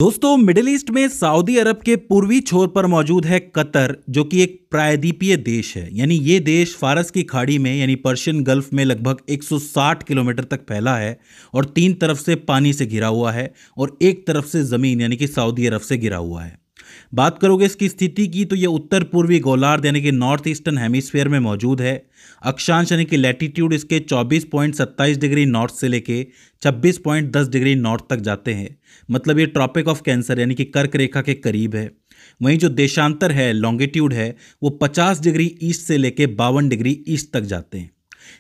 दोस्तों, middle east में Saudi अरब के पूर्वी छोर पर मौजूद है कतर, जो कि एक प्रायद्वीपीय देश है। यानी ये देश फारस की खाड़ी में यानी पर्शियन गल्फ में लगभग 160 किलोमीटर तक फैला है और तीन तरफ से पानी से घिरा हुआ है और एक तरफ से ज़मीन यानी कि सऊदी अरब से घिरा हुआ है। बात करोगे इसकी स्थिति की तो ये उत्तर पूर्वी गोलार्ध यानी कि नॉर्थ ईस्टर्न हेमिस्फीयर में मौजूद है। अक्षांश यानी कि लैटिट्यूड इसके 24.27 डिग्री नॉर्थ से लेके 26.10 डिग्री नॉर्थ तक जाते हैं। मतलब ये ट्रॉपिक ऑफ कैंसर यानी कि कर्क रेखा के करीब है। वहीं जो देशांतर है, लॉन्गिट्यूड है, वो 50 डिग्री ईस्ट से लेके 52 डिग्री ईस्ट तक जाते हैं।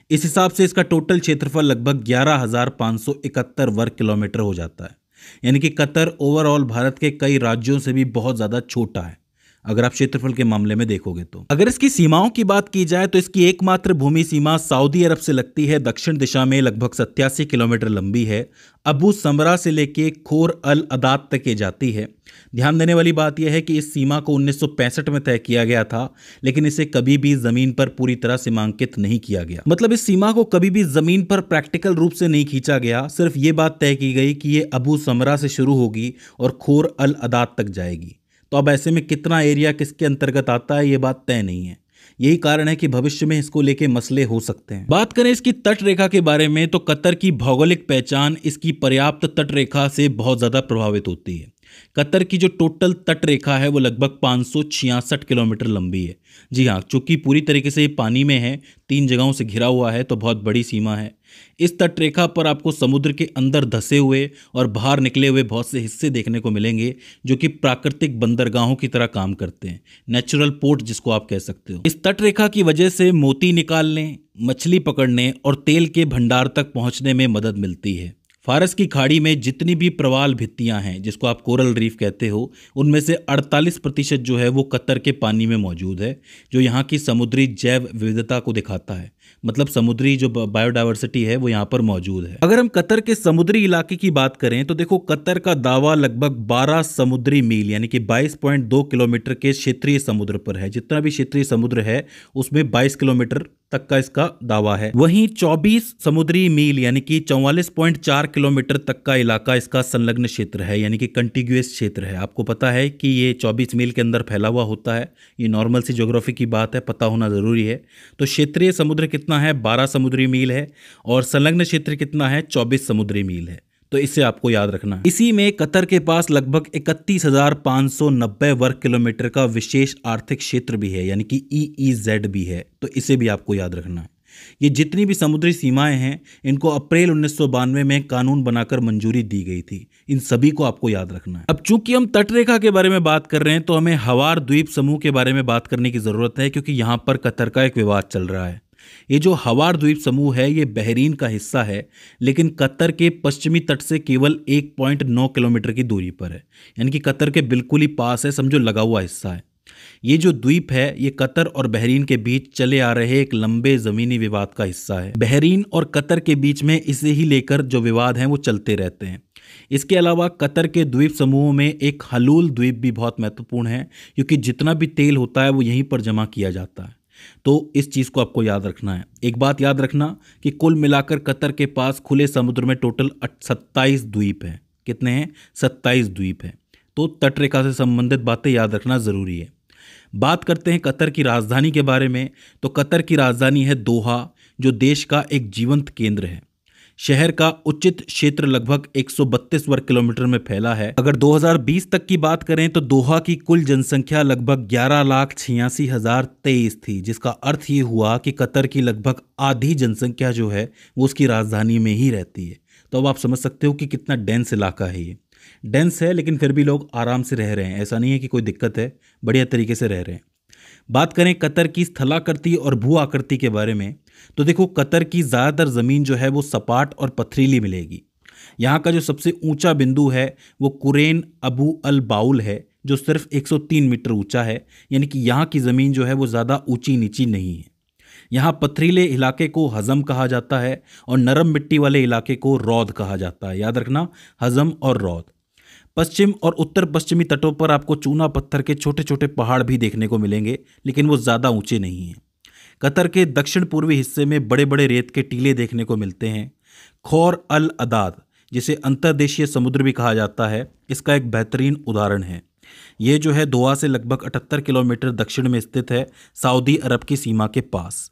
इस हिसाब से इसका टोटल क्षेत्रफल लगभग 11,571 वर्ग किलोमीटर हो जाता है। यानी कि कतर ओवरऑल भारत के कई राज्यों से भी बहुत ज़्यादा छोटा है अगर आप क्षेत्रफल के मामले में देखोगे तो। अगर इसकी सीमाओं की बात की जाए तो इसकी एकमात्र भूमि सीमा सऊदी अरब से लगती है, दक्षिण दिशा में लगभग 87 किलोमीटर लंबी है। अबू समरा से लेके खोर अल अदाद तक ये जाती है। ध्यान देने वाली बात यह है कि इस सीमा को 1965 में तय किया गया था, लेकिन इसे कभी भी जमीन पर पूरी तरह सीमांकित नहीं किया गया। मतलब इस सीमा को कभी भी जमीन पर प्रैक्टिकल रूप से नहीं खींचा गया। सिर्फ ये बात तय की गई कि ये अबू समरा से शुरू होगी और खोर अल अदाद तक जाएगी। तो अब ऐसे में कितना एरिया किसके अंतर्गत आता है ये बात तय नहीं है। यही कारण है कि भविष्य में इसको लेके मसले हो सकते हैं। बात करें इसकी तट रेखा के बारे में तो कतर की भौगोलिक पहचान इसकी पर्याप्त तट रेखा से बहुत ज़्यादा प्रभावित होती है। कतर की जो टोटल तट रेखा है वो लगभग 566 किलोमीटर लंबी है। जी हाँ, चूंकि पूरी तरीके से ये पानी में है, 3 जगहों से घिरा हुआ है, तो बहुत बड़ी सीमा है। इस तट रेखा पर आपको समुद्र के अंदर धंसे हुए और बाहर निकले हुए बहुत से हिस्से देखने को मिलेंगे जो कि प्राकृतिक बंदरगाहों की तरह काम करते हैं, नेचुरल पोर्ट जिसको आप कह सकते हो। इस तट रेखा की वजह से मोती निकालने, मछली पकड़ने और तेल के भंडार तक पहुंचने में मदद मिलती है। फारस की खाड़ी में जितनी भी प्रवाल भित्तियां हैं जिसको आप कोरल रीफ कहते हो, उनमें से 48% जो है वो कतर के पानी में मौजूद है, जो यहाँ की समुद्री जैव विविधता को दिखाता है। मतलब समुद्री जो बायोडायवर्सिटी है वो यहाँ पर मौजूद है। अगर हम कतर के समुद्री इलाके की बात करें तो देखो, कतर का दावा लगभग 12 समुद्री मील यानी कि 22.2 किलोमीटर के क्षेत्रीय समुद्र पर है। जितना भी क्षेत्रीय समुद्र है उसमें 22 किलोमीटर तक का इसका दावा है। वहीं 24 समुद्री मील यानी कि 44.4 किलोमीटर तक का इलाका इसका संलग्न क्षेत्र है, यानी कि कंटिग्यूअस क्षेत्र है। आपको पता है कि ये 24 मील के अंदर फैला हुआ होता है। ये नॉर्मल सी ज्योग्राफी की बात है, पता होना जरूरी है। तो क्षेत्रीय समुद्र कितना है? 12 समुद्री मील है और संलग्न क्षेत्र कितना है? 24 समुद्री मील है। तो इसे आपको याद रखना है। इसी में कतर के पास लगभग 31,590 वर्ग किलोमीटर का विशेष आर्थिक क्षेत्र भी है, यानी कि EEZ भी है। तो इसे भी आपको याद रखना है। ये जितनी भी समुद्री सीमाएं हैं इनको अप्रैल 1992 में कानून बनाकर मंजूरी दी गई थी। इन सभी को आपको याद रखना है। अब चूंकि हम तटरेखा के बारे में बात कर रहे हैं तो हमें हवार द्वीप समूह के बारे में बात करने की जरूरत है, क्योंकि यहाँ पर कतर का एक विवाद चल रहा है। ये जो हवार द्वीप समूह है ये बहरीन का हिस्सा है, लेकिन कतर के पश्चिमी तट से केवल 1.9 किलोमीटर की दूरी पर है। यानी कि कतर के बिल्कुल ही पास है, समझो लगा हुआ हिस्सा है। ये जो द्वीप है ये कतर और बहरीन के बीच चले आ रहे एक लंबे जमीनी विवाद का हिस्सा है। बहरीन और कतर के बीच में इसे ही लेकर जो विवाद हैं वो चलते रहते हैं। इसके अलावा कतर के द्वीप समूहों में एक हलूल द्वीप भी बहुत महत्वपूर्ण है, क्योंकि जितना भी तेल होता है वो यहीं पर जमा किया जाता है। तो इस चीज़ को आपको याद रखना है। एक बात याद रखना कि कुल मिलाकर कतर के पास खुले समुद्र में टोटल 27 द्वीप हैं। कितने हैं? 27 द्वीप हैं। तो तटरेखा से संबंधित बातें याद रखना ज़रूरी है। बात करते हैं कतर की राजधानी के बारे में। तो कतर की राजधानी है दोहा, जो देश का एक जीवंत केंद्र है। शहर का उचित क्षेत्र लगभग 132 वर्ग किलोमीटर में फैला है। अगर 2020 तक की बात करें तो दोहा की कुल जनसंख्या लगभग 11,86,023 थी, जिसका अर्थ ये हुआ कि कतर की लगभग आधी जनसंख्या जो है वो उसकी राजधानी में ही रहती है। तो अब आप समझ सकते हो कि कितना डेंस इलाका है। ये डेंस है लेकिन फिर भी लोग आराम से रह रहे हैं, ऐसा नहीं है कि कोई दिक्कत है, बढ़िया तरीके से रह रहे हैं। बात करें कतर की स्थलाकृति और भू आकृति के बारे में तो देखो, कतर की ज़्यादातर ज़मीन जो है वो सपाट और पथरीली मिलेगी। यहाँ का जो सबसे ऊंचा बिंदु है वो कुरैन अबू अल बाउल है, जो सिर्फ 103 मीटर ऊंचा है। यानी कि यहाँ की ज़मीन जो है वो ज़्यादा ऊंची नीची नहीं है। यहाँ पथरीले इलाके को हज़म कहा जाता है और नरम मिट्टी वाले इलाके को रौद कहा जाता है। याद रखना, हज़म और रौद। पश्चिम और उत्तर पश्चिमी तटों पर आपको चूना पत्थर के छोटे छोटे पहाड़ भी देखने को मिलेंगे, लेकिन वो ज़्यादा ऊंचे नहीं हैं। कतर के दक्षिण पूर्वी हिस्से में बड़े बड़े रेत के टीले देखने को मिलते हैं। खोर अल अदाद जिसे अंतर्देशीय समुद्र भी कहा जाता है, इसका एक बेहतरीन उदाहरण है। ये जो है दोहा से लगभग 78 किलोमीटर दक्षिण में स्थित है, सऊदी अरब की सीमा के पास।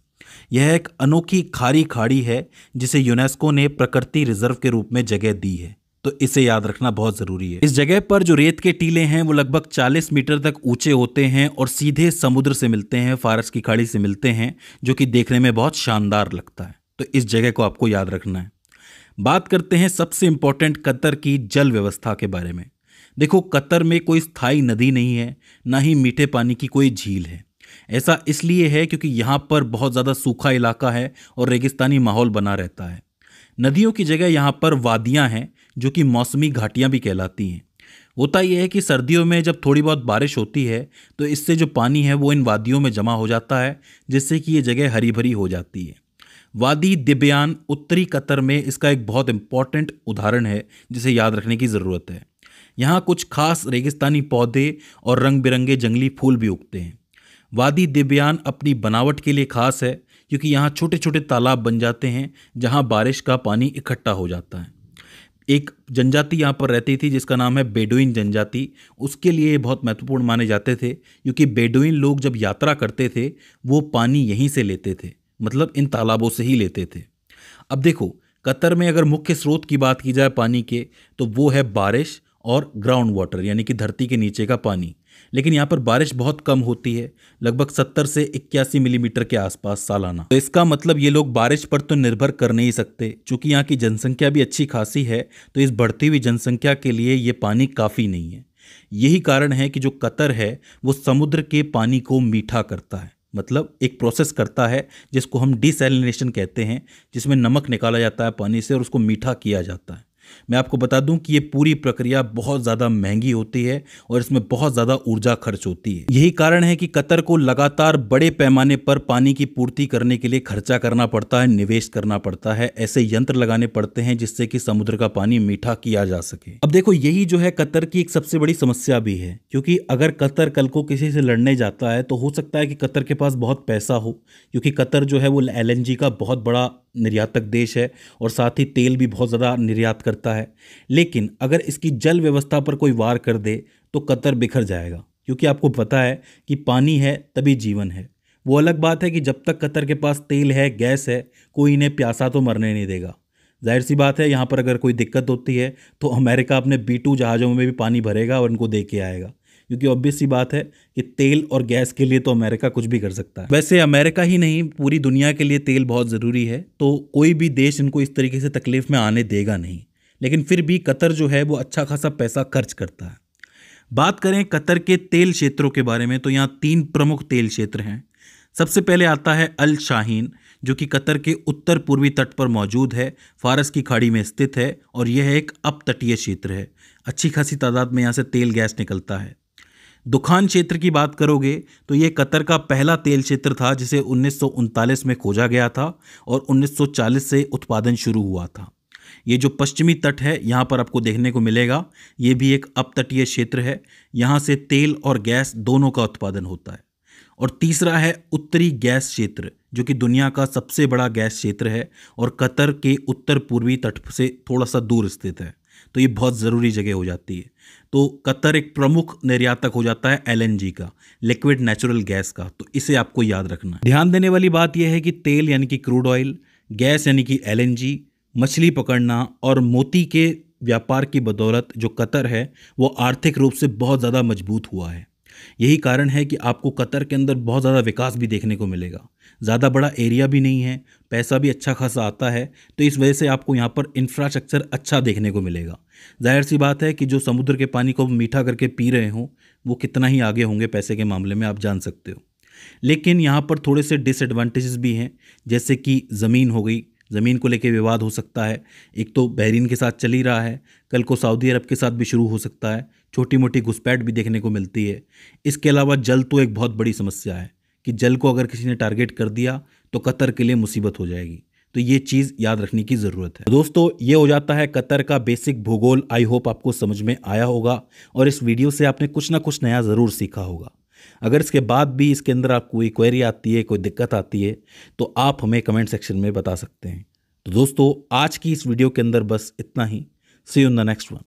यह एक अनोखी खारी खाड़ी है जिसे यूनेस्को ने प्रकृति रिजर्व के रूप में जगह दी है, तो इसे याद रखना बहुत ज़रूरी है। इस जगह पर जो रेत के टीले हैं वो लगभग 40 मीटर तक ऊंचे होते हैं और सीधे समुद्र से मिलते हैं, फारस की खाड़ी से मिलते हैं, जो कि देखने में बहुत शानदार लगता है। तो इस जगह को आपको याद रखना है। बात करते हैं सबसे इंपॉर्टेंट कतर की जल व्यवस्था के बारे में। देखो, कतर में कोई स्थायी नदी नहीं है, ना ही मीठे पानी की कोई झील है। ऐसा इसलिए है क्योंकि यहाँ पर बहुत ज़्यादा सूखा इलाका है और रेगिस्तानी माहौल बना रहता है। नदियों की जगह यहाँ पर वादियाँ हैं जो कि मौसमी घाटियाँ भी कहलाती हैं। होता यह है कि सर्दियों में जब थोड़ी बहुत बारिश होती है तो इससे जो पानी है वो इन वादियों में जमा हो जाता है, जिससे कि ये जगह हरी भरी हो जाती है। वादी दिब्यान उत्तरी कतर में इसका एक बहुत इंपॉर्टेंट उदाहरण है जिसे याद रखने की ज़रूरत है। यहाँ कुछ खास रेगिस्तानी पौधे और रंग बिरंगे जंगली फूल भी उगते हैं। वादी दिब्यान अपनी बनावट के लिए खास है क्योंकि यहाँ छोटे छोटे तालाब बन जाते हैं जहाँ बारिश का पानी इकट्ठा हो जाता है। एक जनजाति यहाँ पर रहती थी जिसका नाम है बेडुइन जनजाति। उसके लिए बहुत महत्वपूर्ण माने जाते थे क्योंकि बेडुइन लोग जब यात्रा करते थे वो पानी यहीं से लेते थे, मतलब इन तालाबों से ही लेते थे। अब देखो, कतर में अगर मुख्य स्रोत की बात की जाए पानी के तो वो है बारिश और ग्राउंड वाटर, यानी कि धरती के नीचे का पानी। लेकिन यहाँ पर बारिश बहुत कम होती है, लगभग 70 से 81 मिलीमीटर के आसपास सालाना। तो इसका मतलब ये लोग बारिश पर तो निर्भर कर नहीं सकते। चूंकि यहाँ की जनसंख्या भी अच्छी खासी है तो इस बढ़ती हुई जनसंख्या के लिए ये पानी काफ़ी नहीं है। यही कारण है कि जो कतर है वो समुद्र के पानी को मीठा करता है, मतलब एक प्रोसेस करता है जिसको हम डिसैलिनेशन कहते हैं, जिसमें नमक निकाला जाता है पानी से और उसको मीठा किया जाता है। मैं आपको बता दूं कि ये पूरी प्रक्रिया बहुत ज़्यादा महंगी होती है और इसमें बहुत ज़्यादा ऊर्जा खर्च होती है। यही कारण है कि कतर को लगातार बड़े पैमाने पर पानी की पूर्ति करने के लिए खर्चा करना पड़ता है, निवेश करना पड़ता है, ऐसे यंत्र लगाने पड़ते हैं जिससे कि समुद्र का पानी मीठा किया जा सके। अब देखो, यही जो है कतर की एक सबसे बड़ी समस्या भी है, क्योंकि अगर कतर कल को किसी से लड़ने जाता है तो हो सकता है कि कतर के पास बहुत पैसा हो, क्योंकि कतर जो है वो LNG का बहुत बड़ा निर्यातक देश है और साथ ही तेल भी बहुत ज़्यादा निर्यात करता है। लेकिन अगर इसकी जल व्यवस्था पर कोई वार कर दे तो कतर बिखर जाएगा, क्योंकि आपको पता है कि पानी है तभी जीवन है। वो अलग बात है कि जब तक कतर के पास तेल है, गैस है, कोई इन्हें प्यासा तो मरने नहीं देगा। जाहिर सी बात है, यहाँ पर अगर कोई दिक्कत होती है तो अमेरिका अपने B2 जहाज़ों में भी पानी भरेगा और इनको दे के आएगा, क्योंकि ऑब्वियस सी बात है कि तेल और गैस के लिए तो अमेरिका कुछ भी कर सकता है। वैसे अमेरिका ही नहीं, पूरी दुनिया के लिए तेल बहुत ज़रूरी है, तो कोई भी देश इनको इस तरीके से तकलीफ में आने देगा नहीं। लेकिन फिर भी कतर जो है वो अच्छा खासा पैसा खर्च करता है। बात करें कतर के तेल क्षेत्रों के बारे में तो यहाँ 3 प्रमुख तेल क्षेत्र हैं। सबसे पहले आता है अल शाहीन, जो कि कतर के उत्तर पूर्वी तट पर मौजूद है, फारस की खाड़ी में स्थित है और यह एक अपतटीय क्षेत्र है। अच्छी खासी तादाद में यहाँ से तेल गैस निकलता है। दुखान क्षेत्र की बात करोगे तो ये कतर का पहला तेल क्षेत्र था जिसे 1939 में खोजा गया था और 1940 से उत्पादन शुरू हुआ था। ये जो पश्चिमी तट है यहाँ पर आपको देखने को मिलेगा, ये भी एक अपतटीय क्षेत्र है। यहाँ से तेल और गैस दोनों का उत्पादन होता है। और तीसरा है उत्तरी गैस क्षेत्र, जो कि दुनिया का सबसे बड़ा गैस क्षेत्र है और कतर के उत्तर पूर्वी तट से थोड़ा सा दूर स्थित है, तो ये बहुत ज़रूरी जगह हो जाती है। तो कतर एक प्रमुख निर्यातक हो जाता है LNG का, लिक्विड नेचुरल गैस का, तो इसे आपको याद रखना है। ध्यान देने वाली बात यह है कि तेल यानी कि क्रूड ऑयल, गैस यानी कि LNG, मछली पकड़ना और मोती के व्यापार की बदौलत जो कतर है वो आर्थिक रूप से बहुत ज़्यादा मजबूत हुआ है। यही कारण है कि आपको कतर के अंदर बहुत ज़्यादा विकास भी देखने को मिलेगा। ज़्यादा बड़ा एरिया भी नहीं है, पैसा भी अच्छा खासा आता है, तो इस वजह से आपको यहाँ पर इंफ्रास्ट्रक्चर अच्छा देखने को मिलेगा। जाहिर सी बात है कि जो समुद्र के पानी को मीठा करके पी रहे हों वो कितना ही आगे होंगे पैसे के मामले में, आप जान सकते हो। लेकिन यहाँ पर थोड़े से डिसएडवांटेजेस भी हैं, जैसे कि ज़मीन हो गई, ज़मीन को लेकर विवाद हो सकता है। एक तो बहरीन के साथ चल ही रहा है, कल को सऊदी अरब के साथ भी शुरू हो सकता है। छोटी मोटी घुसपैठ भी देखने को मिलती है। इसके अलावा जल तो एक बहुत बड़ी समस्या है कि जल को अगर किसी ने टारगेट कर दिया तो कतर के लिए मुसीबत हो जाएगी, तो ये चीज़ याद रखने की ज़रूरत है। दोस्तों, ये हो जाता है कतर का बेसिक भूगोल। आई होप आपको समझ में आया होगा और इस वीडियो से आपने कुछ ना कुछ नया ज़रूर सीखा होगा। अगर इसके बाद भी इसके अंदर आपको कोई क्वेरी आती है, कोई दिक्कत आती है, तो आप हमें कमेंट सेक्शन में बता सकते हैं। तो दोस्तों, आज की इस वीडियो के अंदर बस इतना ही। See you in the next one.